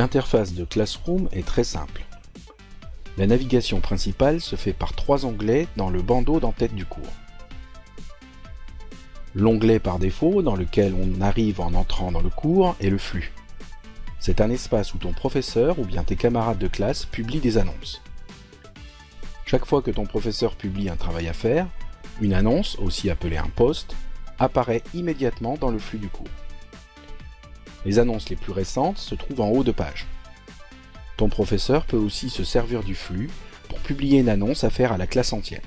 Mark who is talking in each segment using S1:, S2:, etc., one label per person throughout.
S1: L'interface de Classroom est très simple. La navigation principale se fait par 3 onglets dans le bandeau d'en-tête du cours. L'onglet par défaut, dans lequel on arrive en entrant dans le cours, est le flux. C'est un espace où ton professeur ou bien tes camarades de classe publient des annonces. Chaque fois que ton professeur publie un travail à faire, une annonce, aussi appelée un post, apparaît immédiatement dans le flux du cours. Les annonces les plus récentes se trouvent en haut de page. Ton professeur peut aussi se servir du flux pour publier une annonce à faire à la classe entière.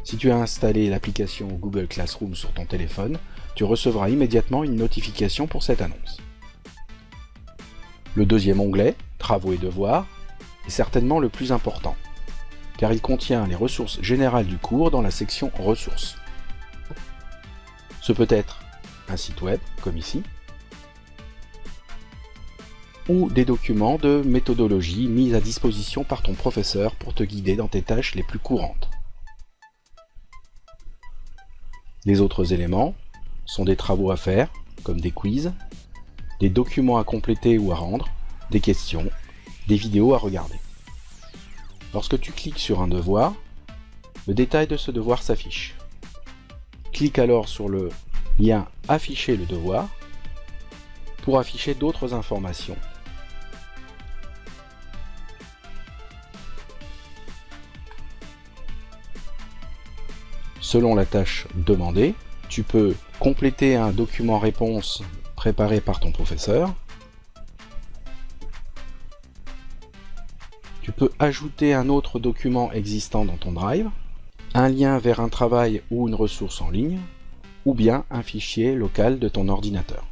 S1: Si tu as installé l'application Google Classroom sur ton téléphone, tu recevras immédiatement une notification pour cette annonce. Le deuxième onglet, Travaux et devoirs, est certainement le plus important, car il contient les ressources générales du cours dans la section Ressources. Ce peut être un site web, comme ici, ou des documents de méthodologie mis à disposition par ton professeur pour te guider dans tes tâches les plus courantes. Les autres éléments sont des travaux à faire, comme des quiz, des documents à compléter ou à rendre, des questions, des vidéos à regarder. Lorsque tu cliques sur un devoir, le détail de ce devoir s'affiche. Clique alors sur le lien « Afficher le devoir » pour afficher d'autres informations. Selon la tâche demandée, tu peux compléter un document réponse préparé par ton professeur. Tu peux ajouter un autre document existant dans ton Drive, un lien vers un travail ou une ressource en ligne, ou bien un fichier local de ton ordinateur.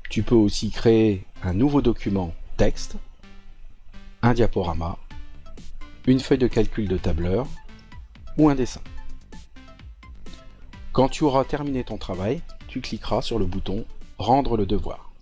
S1: Tu peux aussi créer un nouveau document texte, un diaporama, une feuille de calcul de tableur ou un dessin. Quand tu auras terminé ton travail, tu cliqueras sur le bouton « Rendre le devoir ».